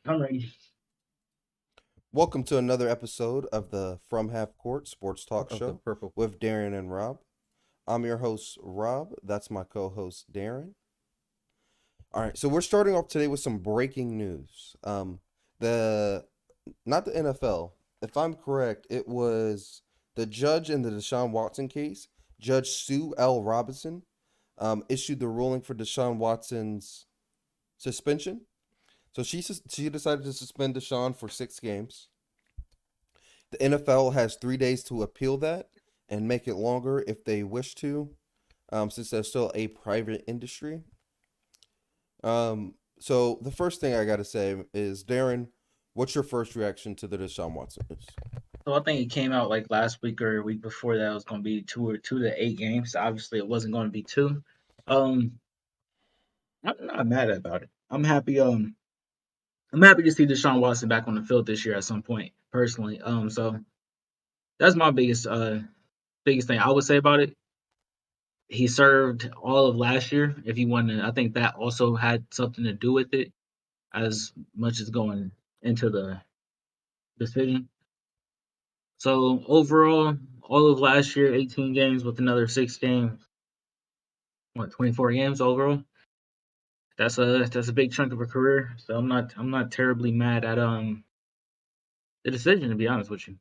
I'm ready. Welcome to another episode of the From Half Court Sports Talk Of the Show purple. with Darren and Rob. I'm your host, Rob. That's my co host, Darren. All right, so we're starting off today with some breaking news. The Not the NFL. If I'm correct, it was the judge in the Deshaun Watson case, Judge Sue L. Robinson, issued the ruling for Deshaun Watson's suspension. So she decided to suspend Deshaun for 6 games. The NFL has 3 days to appeal that and make it longer if they wish to, since they're still a private industry. So the first thing I got to say is, Darren, what's your first reaction to the Deshaun Watson news? So I think it came out like last week or a week before that it was going to be 2 to 8 games. Obviously, it wasn't going to be two. Um, I'm not mad about it. I'm happy to see Deshaun Watson back on the field this year at some point. Personally, so that's my biggest thing I would say about it. He served all of last year. If he wanted, I think that also had something to do with it, as much as going into the decision. So overall, all of last year, 18 games with another 6 games, 24 games overall. That's a big chunk of a career. So I'm not terribly mad at the decision, to be honest with you.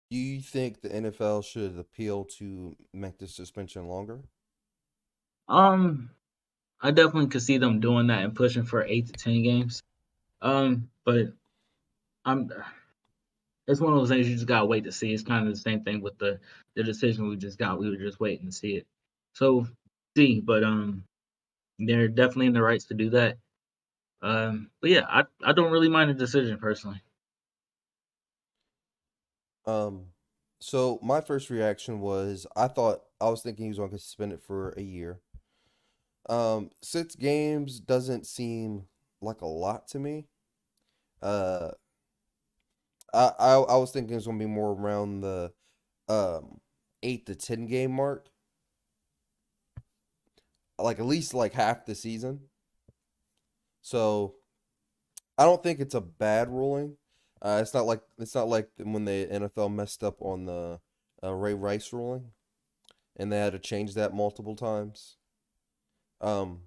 Do you think the NFL should appeal to make the suspension longer? Um, I definitely could see them doing that and pushing for 8 to 10 games. But I'm it's one of those things you just gotta wait to see. It's kind of the same thing with the decision we just got. We were just waiting to see it. So see, but they're definitely in the rights to do that. But yeah, I don't really mind the decision personally. Um, so my first reaction was I was thinking he was going to get suspended for a year. 6 games doesn't seem like a lot to me. Uh, I was thinking it's gonna be more around the um 8 to 10 game mark, like at least like half the season. So I don't think it's a bad ruling. It's not like when the NFL messed up on the Ray Rice ruling, and they had to change that multiple times. Um,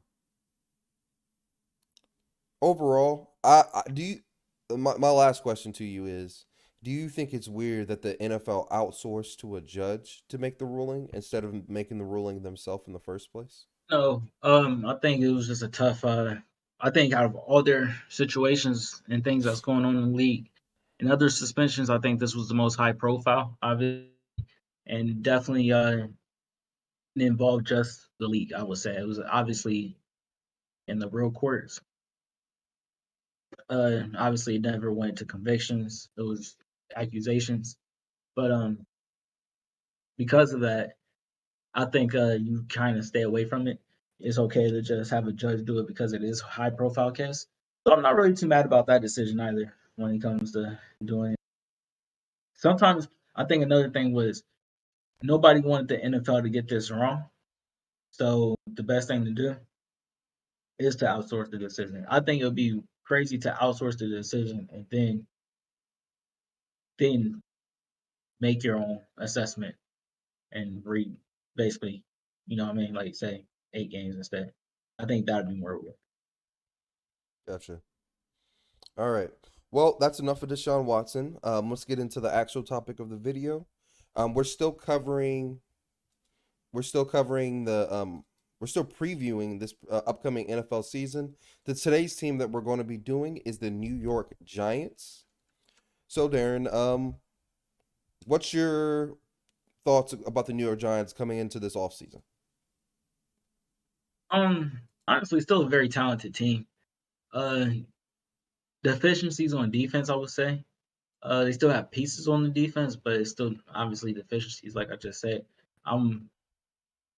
Overall, I do you. My last question to you is: do you think it's weird that the NFL outsourced to a judge to make the ruling instead of making the ruling themselves in the first place? No, I think it was just a tough. I think out of all their situations and things that's going on in the league and other suspensions, I think this was the most high profile, obviously, and definitely involved just the league. I would say it was obviously in the real courts. Obviously, it never went to convictions. It was accusations, but because of that, I think you kind of stay away from it. It's okay to just have a judge do it because it is a high profile case. So I'm not really too mad about that decision either when it comes to doing it. Sometimes I think another thing was nobody wanted the NFL to get this wrong. So the best thing to do is to outsource the decision. I think it would be crazy to outsource the decision and then make your own assessment and read basically, you know what I mean, like say 8 games instead. I think that'd be more real. Gotcha. All right. Well, that's enough of Deshaun Watson. Let's get into the actual topic of the video. Um, we're still covering. We're still covering the. We're still previewing this upcoming NFL season. Today's team that we're going to be doing is the New York Giants. So, Darren, what's your thoughts about the New York Giants coming into this offseason? Honestly, still a very talented team. Uh, Deficiencies on defense, I would say. They still have pieces on the defense, but it's still obviously deficiencies, like I just said. Um,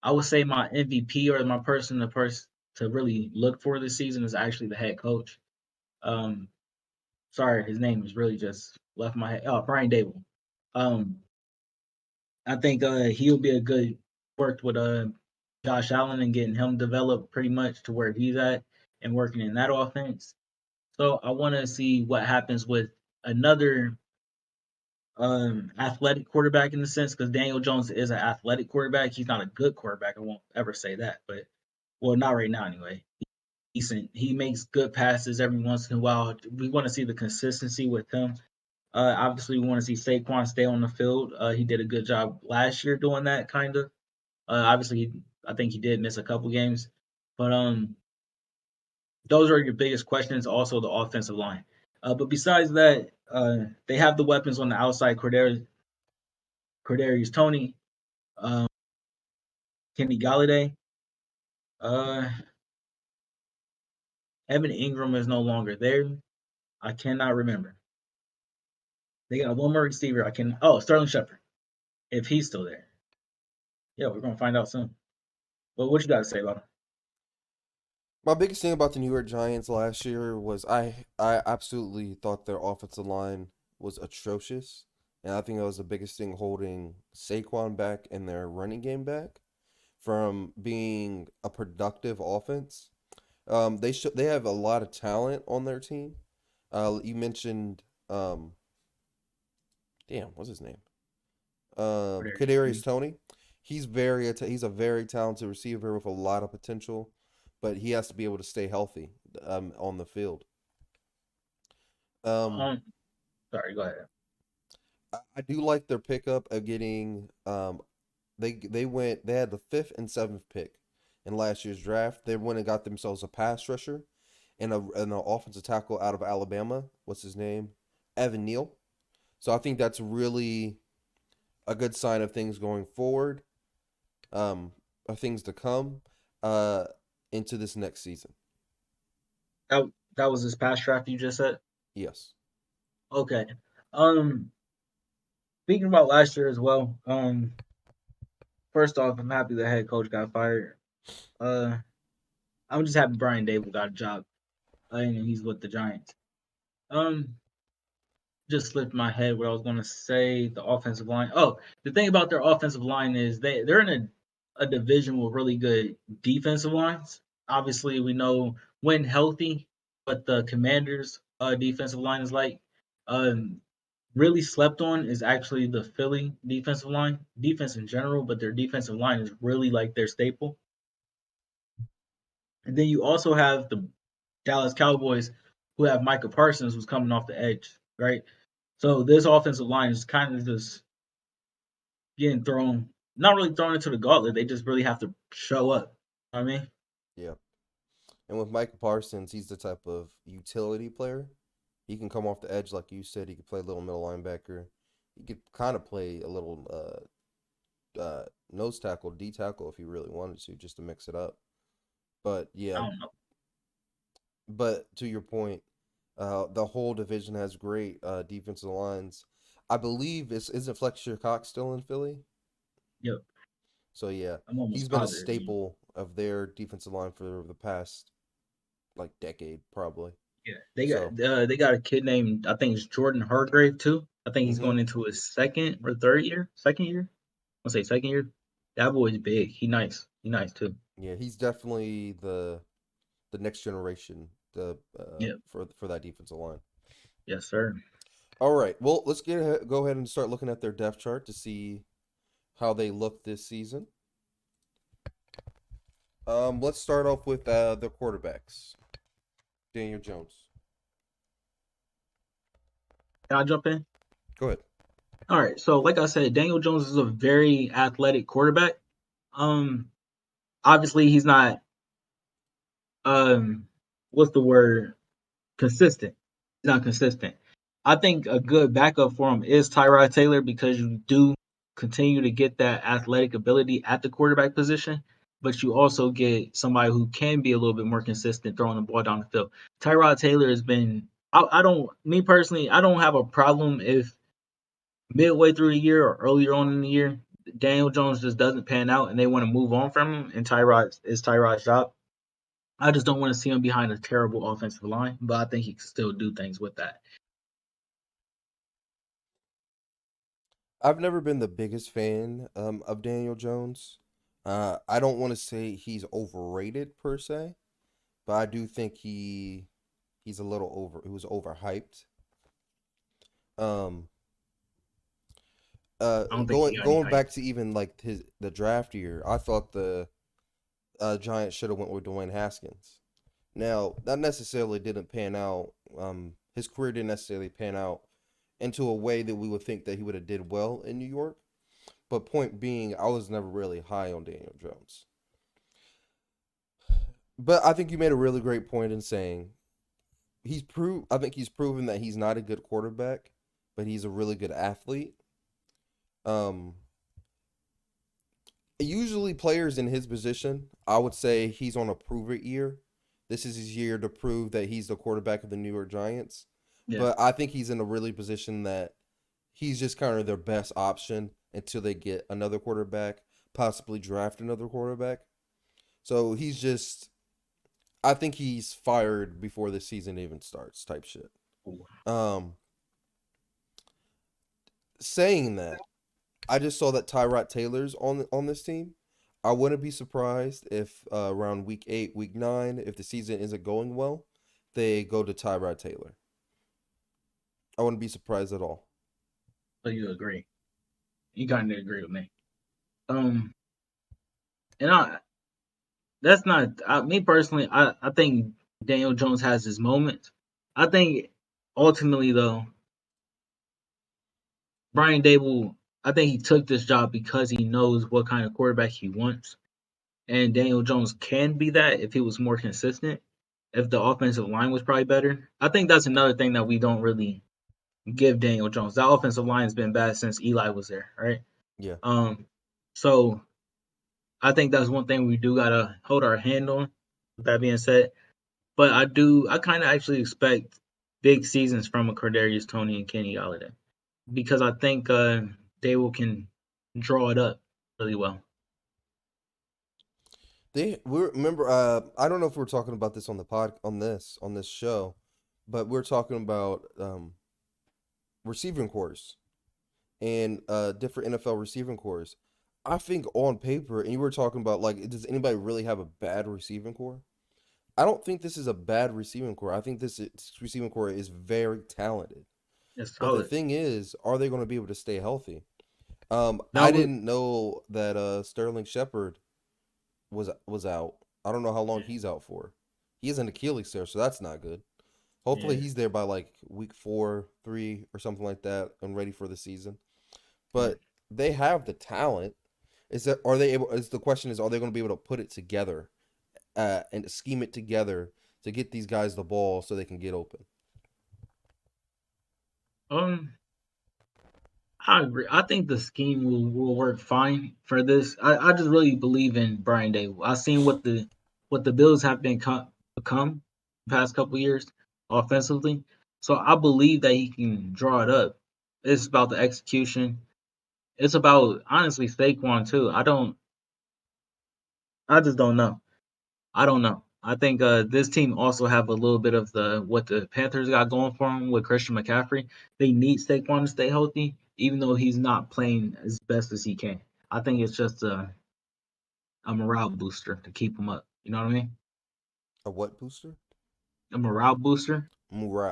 I would say my MVP or the person to really look for this season is actually the head coach. Um, Sorry, his name is really just left my head. Oh, Brian Dable. Um, I think he'll be a good worked with Josh Allen and getting him developed pretty much to where he's at and working in that offense. So I want to see what happens with another athletic quarterback in the sense because Daniel Jones is an athletic quarterback. He's not a good quarterback. I won't ever say that, but well, not right now anyway. Decent. He makes good passes every once in a while. We want to see the consistency with him. Obviously, we want to see Saquon stay on the field. He did a good job last year doing that, kind of. Obviously, I think he did miss a couple games, but those are your biggest questions. Also, the offensive line. But besides that, they have the weapons on the outside. Cordarius Tony, um, Kenny Galladay, uh, Evan Ingram is no longer there. I cannot remember. They got one more receiver. I can. Oh, Sterling Shepard, if he's still there. Yeah, we're gonna find out soon. But what you got to say about him? My biggest thing about the New York Giants last year was I absolutely thought their offensive line was atrocious, and I think that was the biggest thing holding Saquon back and their running game back from being a productive offense. They have a lot of talent on their team. You mentioned damn, what's his name? Cordarius Kadarius Tony. Tony. He's a very talented receiver with a lot of potential, but he has to be able to stay healthy on the field. Um, Um, sorry, go ahead. I do like their pickup of getting they had the fifth and seventh pick in last year's draft. They went and got themselves a pass rusher and an offensive tackle out of Alabama. What's his name? Evan Neal. So I think that's really a good sign of things going forward, of things to come, uh, into this next season. That was his past draft you just said. Yes. Okay. Um, Speaking about last year as well. First off, I'm happy the head coach got fired. Uh, I'm just happy Brian Dable got a job, and he's with the Giants. Um, just slipped my head what I was going to say. The offensive line. Oh, the thing about their offensive line is they're in a division with really good defensive lines. Obviously, we know when healthy what the Commanders' defensive line is like. Um, Really slept on is actually the Philly defensive line, defense in general, but their defensive line is really like their staple. And then you also have the Dallas Cowboys, who have Micah Parsons, who's coming off the edge, right? So this offensive line is kind of just getting thrown, not really thrown into the gauntlet. They just really have to show up. You know what I mean, Yeah. And with Micah Parsons, he's the type of utility player. He can come off the edge, like you said. He could play a little middle linebacker. He could kind of play a little nose tackle, D tackle if he really wanted to, just to mix it up. But I yeah, don't know. but to your point, the whole division has great defensive lines. I believe isn't Fletcher Cox still in Philly? Yep, So yeah, I'm he's almost been a positive. staple of their defensive line for the past like decade, probably. Yeah, So, they got a kid named I think it's Jordan Hargrave too. I think he's hmm going into his second or third year. Second year. I'll say second year. That boy's big. He nice. He nice too. yeah, he's definitely the next generation Yeah. for that defensive line. Yes, sir. All right, well, go ahead and start looking at their depth chart to see how they look this season. Let's start off with the quarterbacks. Daniel Jones. Can I jump in? Go ahead. All right. So, like I said, Daniel Jones is a very athletic quarterback. Um, Obviously, he's not what's the word? Consistent. He's not consistent. I think a good backup for him is Tyrod Taylor because you do continue to get that athletic ability at the quarterback position, but you also get somebody who can be a little bit more consistent throwing the ball down the field. Tyrod Taylor has been. I don't. Me personally, I don't have a problem if midway through the year or earlier on in the year, Daniel Jones just doesn't pan out and they want to move on from him, and Tyrod's job. I just don't want to see him behind a terrible offensive line, but I think he can still do things with that. I've never been the biggest fan of Daniel Jones. I don't want to say he's overrated per se, but I do think he's a little over. He was overhyped. Um, I don't think he going got any going hype. back to even like the draft year, I thought the Giants should have went with Dwayne Haskins. Now that necessarily didn't pan out. His career didn't necessarily pan out into a way that we would think that he would have did well in New York. But point being, I was never really high on Daniel Jones. But I think you made a really great point in saying I think he's proven that he's not a good quarterback, but he's a really good athlete. Um, Usually players in his position, I would say he's on a prove it year. This is his year to prove that he's the quarterback of the New York Giants. Yeah. But I think he's in a really position that he's just kind of their best option until they get another quarterback, possibly draft another quarterback. So he's just I think he's fired before the season even starts type shit. Ooh. Um Saying that, I just saw that Tyrod Taylor's on this team. I wouldn't be surprised if around week 8, week 9, if the season isn't going well, they go to Tyrod Taylor. I wouldn't be surprised at all. So you agree? You kind of agree with me. Um, and I that's not me personally. I think Daniel Jones has his moments. I think ultimately though, Brian Dable, I think he took this job because he knows what kind of quarterback he wants. And Daniel Jones can be that if he was more consistent, if the offensive line was probably better. I think that's another thing that we don't really give Daniel Jones. That offensive line has been bad since Eli was there, right? Yeah. Um, so I think that's one thing we do gotta hold our hand on. With that being said, but I kind of actually expect big seasons from a Kadarius Toney and Kenny Galladay because I think they will can draw it up really well. We remember I don't know if we're talking about this on the pod on this show, but we're talking about receiving cores and different NFL receiving cores. I think on paper, and you were talking about like, does anybody really have a bad receiving core? I don't think this is a bad receiving core. I think this receiving core is very talented. It's But the solid. thing is, are they going to be able to stay healthy? Now I with didn't know that Sterling Shepard was out. I don't know how long he's out for. He has an Achilles tear, so that's not good. Hopefully, yeah, he's there by like week 4, 3, or something like that, and ready for the season. yeah. But they have the talent. Is that are they able? Is the question is, are they going to be able to put it together and scheme it together to get these guys the ball so they can get open? Um, I agree. I think the scheme will work fine for this. I just really believe in Brian Dable. I've seen what the Bills have become the past couple years offensively. So I believe that he can draw it up. It's about the execution. It's about honestly Saquon too. I just don't know. I don't know. I think this team also have a little bit of the what the Panthers got going for them with Christian McCaffrey. They need Saquon to stay healthy, even though he's not playing as best as he can. I think it's just a morale booster to keep him up. You know what I mean? A what booster? A morale booster,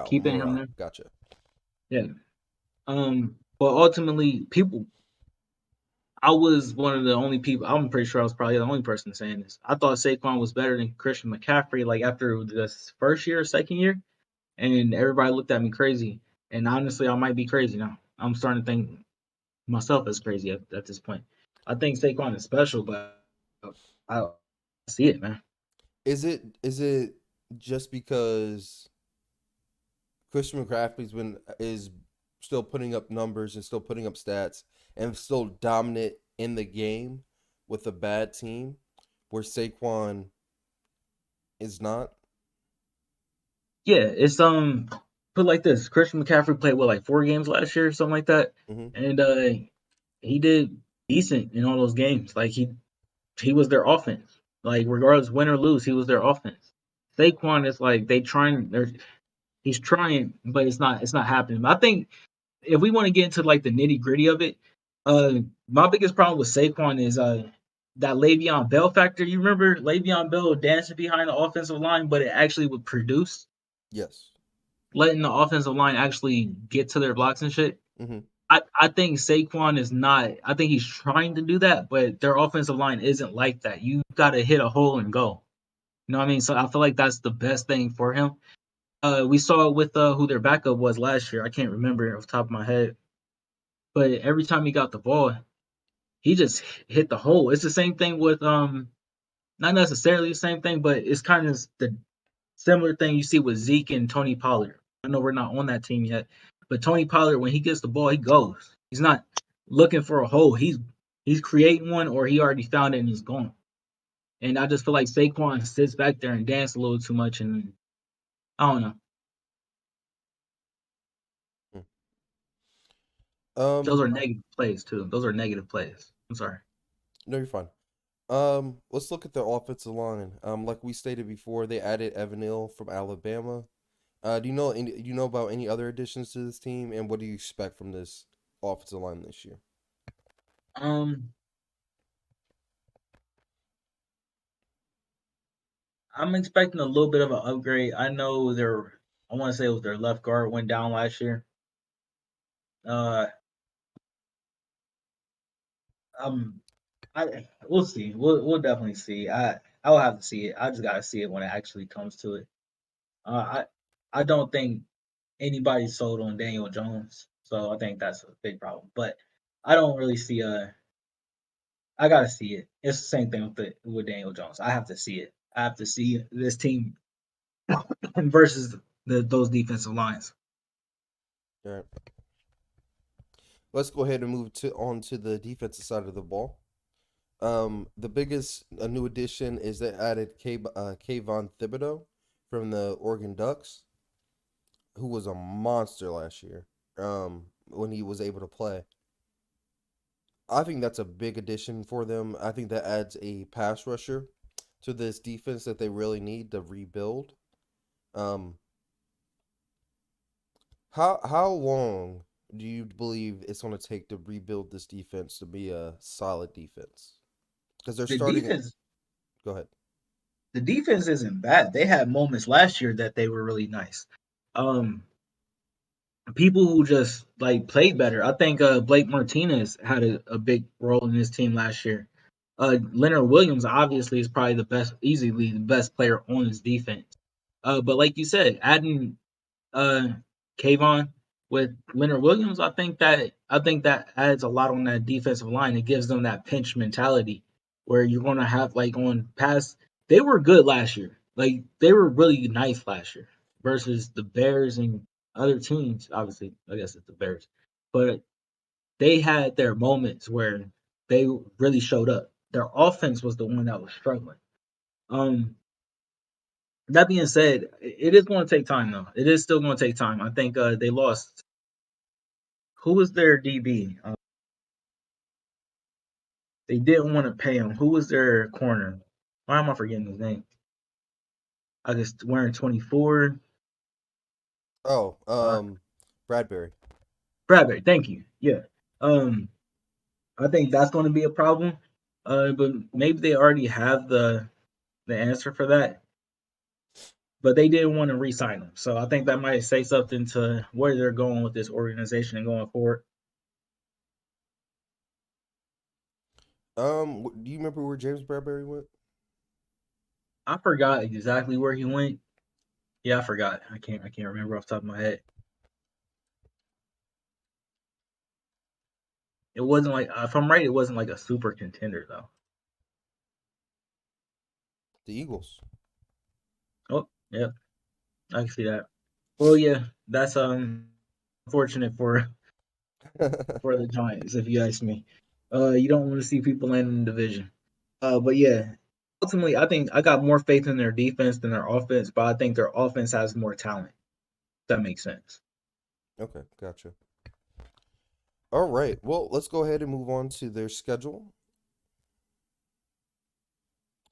keeping him Morale. there. Gotcha. Yeah. But ultimately, people. I was one of the only people. I'm pretty sure I was probably the only person saying this. I thought Saquon was better than Christian McCaffrey. Like after this first year, second year, and everybody looked at me crazy. And honestly, I might be crazy now. I'm starting to think myself as crazy at this point. I think Saquon is special, but I see it, man. Is it just because Christian McCaffrey's been is still putting up numbers and still putting up stats and still dominant in the game with a bad team, where Saquon is not? Yeah, it's put like this. Christian McCaffrey played what like 4 games last year, something like that, Hmm. and he did decent in all those games. Like he was their offense. Like regardless win or lose, he was their offense. Saquon is like he's trying, but it's not happening. But I think if we want to get into like the nitty gritty of it, my biggest problem with Saquon is that Le'Veon Bell factor. You remember Le'Veon Bell dancing behind the offensive line, but it actually would produce. Yes. letting the offensive line actually get to their blocks and shit. Mm-hmm. I think Saquon is not. I think he's trying to do that, but their offensive line isn't like that. You got to hit a hole and go. You know what I mean? So I feel like that's the best thing for him. We saw it with who their backup was last year. I can't remember off the top of my head, but every time he got the ball, he just hit the hole. It's the same thing with not necessarily the same thing, but it's kind of the similar thing you see with Zeke and Tony Pollard. I know we're not on that team yet, but Tony Pollard, when he gets the ball, he goes. He's not looking for a hole. He's creating one, or he already found it and he's gone. And I just feel like Saquon sits back there and dances a little too much, and I don't know. Those Um, are negative plays too. Those are negative plays. I'm sorry. no, you're fine. Let's look at the offensive line. Like we stated before, they added Evan Neal from Alabama. Do you know about any other additions to this team, and what do you expect from this offensive line this year? Um, I'm expecting a little bit of an upgrade. I know their, I want to say it was their left guard went down last year. Uh, um, I we'll see. We'll definitely see. I'll have to see it. I just gotta see it when it actually comes to it. I don't think anybody's sold on Daniel Jones, so I think that's a big problem. But I don't really see a. I gotta see it. It's the same thing with Daniel Jones. I have to see it. I have to see this team versus those defensive lines. All right. Let's go ahead and move to on to the defensive side of the ball. The biggest new addition is they added Kayvon Thibodeau from the Oregon Ducks, who was a monster last year. When he was able to play, I think that's a big addition for them. I think that adds a pass rusher to this defense that they really need to rebuild. Um, how long do you believe it's going to take to rebuild this defense to be a solid defense? Because they're The starting. defense, Go ahead. the defense isn't bad. They had moments last year that they were really nice. Um, People who just like played better. I think Blake Martinez had a big role in this team last year. Leonard Williams obviously is probably the best, easily the best player on his defense. But like you said, adding uh Kayvon with Leonard Williams, I think that adds a lot on that defensive line. It gives them that pinch mentality where you're gonna have like on pass. They were good last year. Like they were really nice last year versus the Bears and other teams. Obviously, I guess it's the Bears, but they had their moments where they really showed up. Their offense was the one that was struggling. Um, that being said, it is going to take time though. It is still going to take time. I think they lost. Who was their DB? They didn't want to pay him. Who was their corner? Why am I forgetting his name? I just wearing 24. Oh, Uh, Bradbury. Bradbury. Thank you. Yeah. Um, I think that's going to be a problem. But maybe they already have the answer for that. But they didn't want to re-sign him, so I think that might say something to where they're going with this organization and going forward. Do you remember where James Bradbury went? I forgot exactly where he went. Yeah, I forgot. I can't remember off the top of my head. It wasn't like if I'm right, it wasn't like a super contender though. The Eagles. Oh, yeah, I can see that. Well, yeah, that's unfortunate for the Giants, if you ask me. You don't want to see people land in the division. But yeah, ultimately, I think I got more faith in their defense than their offense, but I think their offense has more talent. If that makes sense. Okay, gotcha. All right. Well, let's go ahead and move on to their schedule,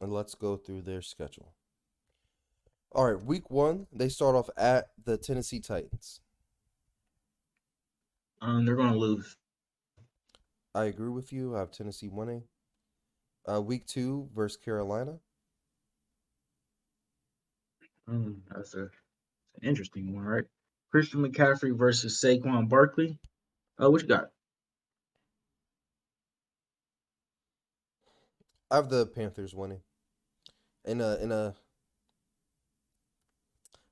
and let's go through their schedule. All right, week one, they start off at the Tennessee Titans. They're going to lose. I agree with you. I have Tennessee winning. Week two versus Carolina. That's a Interesting one, right? Christian McCaffrey versus Saquon Barkley. What you got? I have the Panthers winning. In a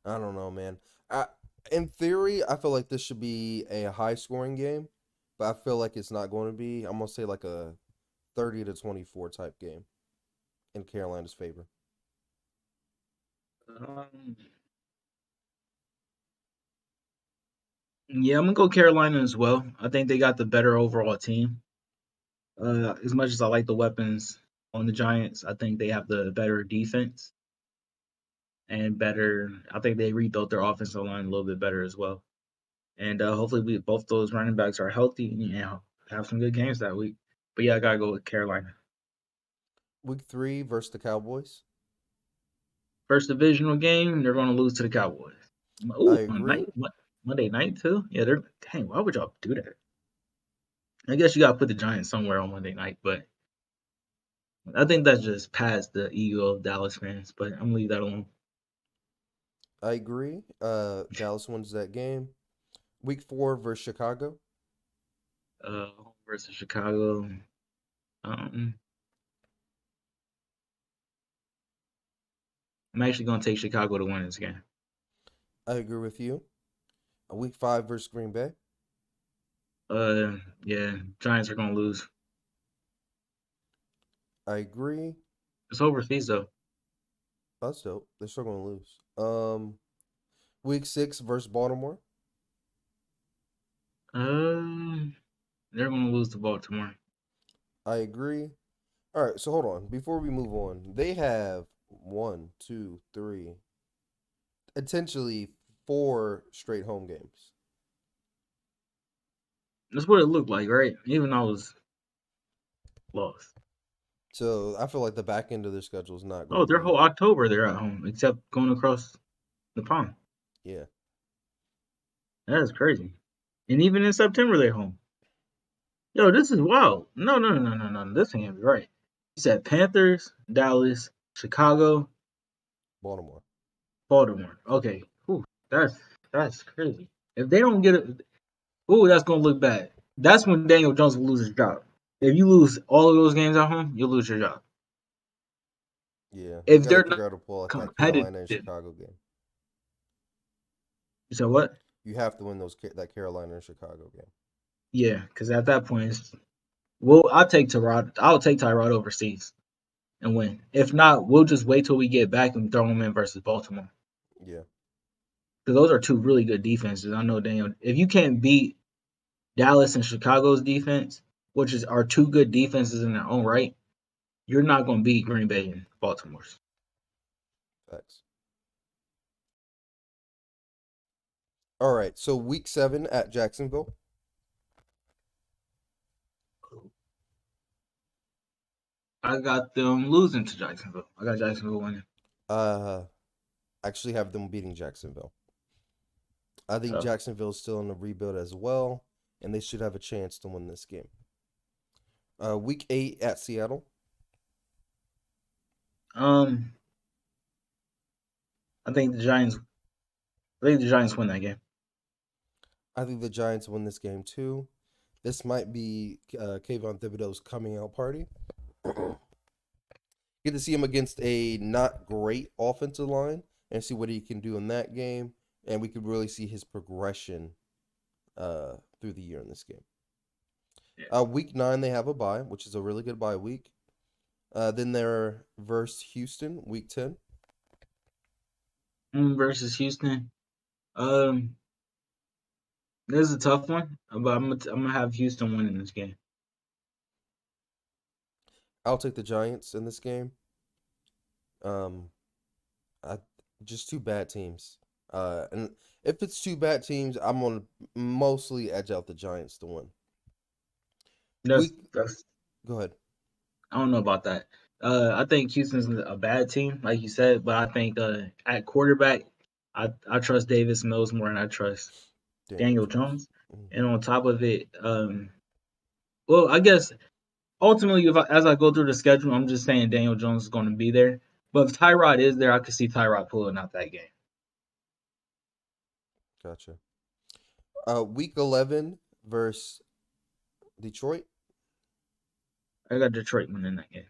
I don't know, man. I in theory, I feel like this should be a high scoring game, but I feel like it's not going to be. I'm gonna say like a 30-24 type game in Carolina's favor. Um, yeah, I'm gonna go Carolina as well. I think they got the better overall team. As much as I like the weapons on the Giants, I think they have the better defense and better. I think they rebuilt their offensive line a little bit better as well. And hopefully, both those running backs are healthy and have some good games that week. But yeah, I gotta go with Carolina. Week 3 versus the Cowboys. First divisional game, they're gonna lose to the Cowboys. I Ooh, agree. Monday night too. Yeah, they're dang. Why would y'all do that? I guess you gotta put the Giants somewhere on Monday night, but I think that's just past the ego of Dallas fans. But I'm gonna leave that alone. I agree. Dallas wins that game. Week 4 versus Chicago. Home versus Chicago. Um, I'm actually gonna take Chicago to win this game. I agree with you. Week 5 versus Green Bay. Yeah, Giants are gonna lose. I agree. It's overseas though. That's dope. They're still going to lose. Week 6 versus Baltimore. Um, they're gonna lose to Baltimore. I agree. All right, so hold on. Before we move on, they have one, two, three, potentially 4 straight home games. That's what it looked like, right? Even though I was lost. So I feel like the back end of their schedule is not going Oh, to their be, whole October they're at home, except going across the pond. yeah. That is crazy. And even in September they're home. Yo, this is wild. No, no, no, no, no, no. This can't be right. You said Panthers, Dallas, Chicago, Baltimore. Baltimore. Okay. Whew, that's crazy. If they don't get it, ooh, that's gonna look bad. That's when Daniel Jones will lose his job. If you lose all of those games at home, you'll lose your job. Yeah, you If got to they're not figure out a pull at that competitive, Carolina and you Chicago game. said what? You have to win that Carolina and Chicago game. Yeah, because at that point, well, I'll take Tyrod overseas and win. If not, we'll just wait till we get back and throw him in versus Baltimore. Yeah, Because those are two really good defenses. I know Daniel. If you can't beat Dallas and Chicago's defense, which are two good defenses in their own right, you're not going to beat Green Bay and Baltimore's. facts. All right, so week 7 at Jacksonville. I got them losing to Jacksonville. I got Jacksonville winning. Uh, actually have them beating Jacksonville. I think Tough. Jacksonville's still in the rebuild as well, and they should have a chance to win this game. Week 8 at Seattle. Um, I think the Giants. I think the Giants win that game. I think the Giants win this game too. This might be Kayvon Thibodeau's coming out party. Get to see him against a not great offensive line and see what he can do in that game, and we could really see his progression through the year in this game. Yeah. Week 9 they have a bye, which is a really good bye week. Then they're versus Houston, week 10. Versus Houston. Um, this is a tough one, but I'm gonna have Houston winning this game. I'll take the Giants in this game. Um, I just two bad teams. And if it's two bad teams, I'm gonna mostly edge out the Giants to win. That's Week, that's go ahead. I don't know about that. I think Houston's a bad team, like you said, but I think at quarterback, I trust Davis Mills more than I trust Daniel Daniel Jones. Jones. And on top of it, well, I guess ultimately, as I go through the schedule, I'm just saying Daniel Jones is going to be there. But if Tyrod is there, I could see Tyrod pulling out that game. Gotcha. Week 11 versus Detroit. I got Detroit winning that game.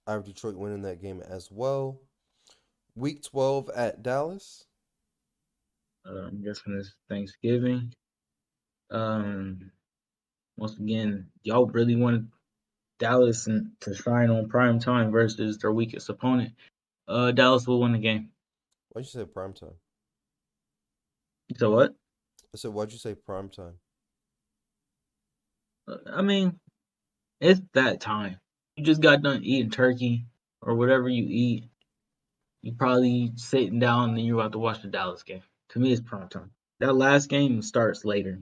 I have Detroit winning that game as well. Week 12 at Dallas. I'm guessing it's Thanksgiving. Um, Once again, y'all really want Dallas to shine on prime time versus their weakest opponent. Dallas will win the game. Why'd you say prime time? So what? I said, why'd you say prime time? I mean, it's that time. You just got done eating turkey or whatever you eat. You probably sitting down and you're about to watch the Dallas game. To me, it's prime time. That last game starts later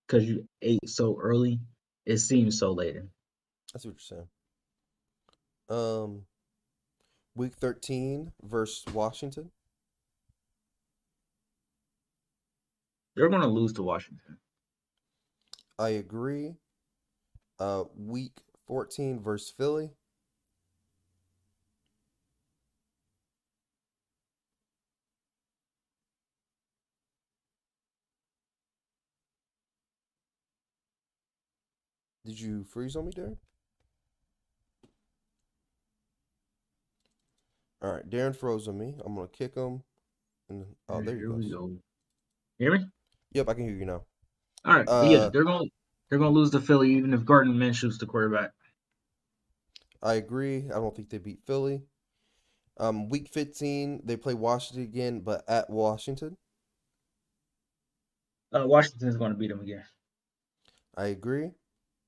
because you ate so early. It seems so later. That's what you're saying. Um, Week 13 versus Washington. They're going to lose to Washington. I agree. Week 14 versus Philly. Did you freeze on me, Darren? All right, Darren froze on me. I'm gonna kick him. And oh, there he Here we goes. go. Hear me? Yep, I can hear you now. All right, but yeah, Uh, they're gonna lose to Philly even if Gardner Minshew's the quarterback. I agree. I don't think they beat Philly. Week 15 they play Washington again, but at Washington. Washington's going to beat them again. I agree.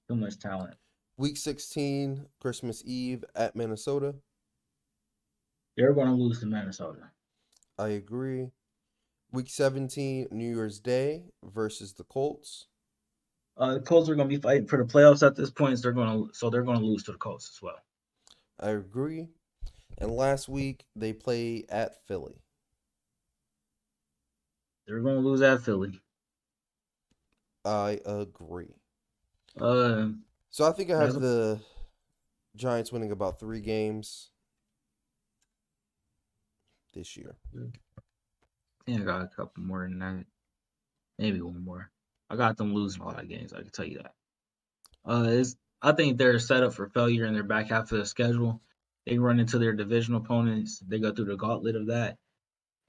Too much talent. Week 16 Christmas Eve at Minnesota. They're going to lose to Minnesota. I agree. Week 17 New Year's Day versus the Colts. The Colts are going to be fighting for the playoffs at this point. So they're going to lose to the Colts as well. I agree. And last week they play at Philly. They're going to lose at Philly. I agree. Uh, So I think I that's have the Giants winning about 3 games this year. I think I got a couple more than that. Maybe one more. I got them losing a lot of games. I can tell you that. I think they're set up for failure in their back half of the schedule. They run into their division opponents. They go through the gauntlet of that,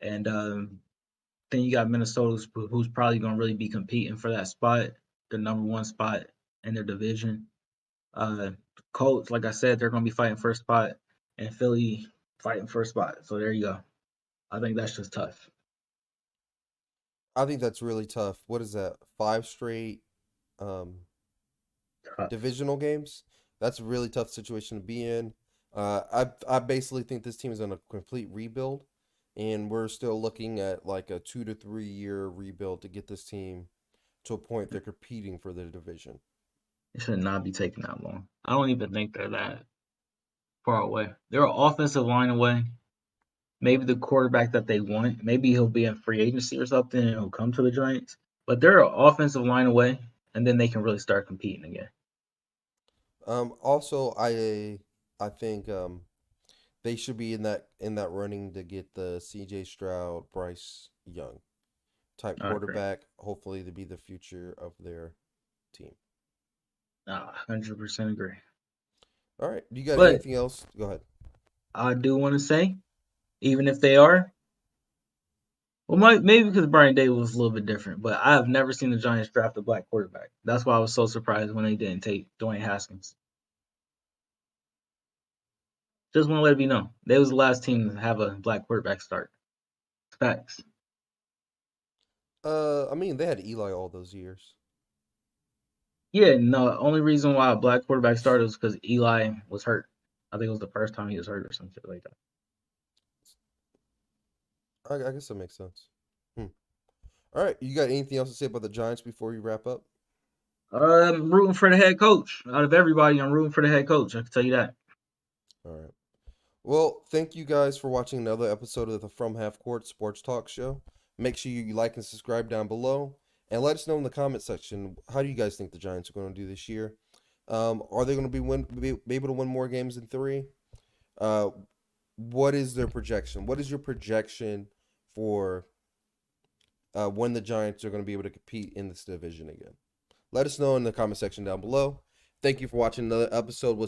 and then you got Minnesota, who's probably going to really be competing for that spot, the number one spot in their division. Uh, Colts, like I said, they're going to be fighting for a spot, and Philly fighting for a spot. So there you go. I think that's just tough. I think that's really tough. What is that? 5 straight um, Tough. divisional games? That's a really tough situation to be in. I basically think this team is on a complete rebuild, and we're still looking at like a 2 to 3 year rebuild to get this team to a point they're competing for the division. It should not be taking that long. I don't even think they're that far away. They're an offensive line away. Maybe the quarterback that they want, maybe he'll be in free agency or something and he'll come to the Giants. But they're an offensive line away, and then they can really start competing again. Also, I think they should be in that running to get the C.J. Stroud, Bryce Young type I agree. quarterback. Hopefully, to be the future of their team. 100% agree. All right. Do you got But anything else? Go ahead. I do want to say, even if they are, well, maybe because Brian Day was a little bit different, but I have never seen the Giants draft a black quarterback. That's why I was so surprised when they didn't take Dwayne Haskins. Just want to let it be known. They was the last team to have a black quarterback start. Facts. I mean, they had Eli all those years. Yeah, no, only reason why a black quarterback started was because Eli was hurt. I think it was the first time he was hurt or some shit like that. I guess that makes sense. Hmm. All right. You got anything else to say about the Giants before you wrap up? I'm rooting for the head coach. Out of everybody, I'm rooting for the head coach. I can tell you that. All right. Well, thank you guys for watching another episode of the From Half Court Sports Talk Show. Make sure you like and subscribe down below, and let us know in the comment section, how do you guys think the Giants are going to do this year? Are they going to be able to win more games than 3? What is their projection? What is your projection for when the Giants are going to be able to compete in this division again. Let us know in the comment section down below. Thank you for watching another episode with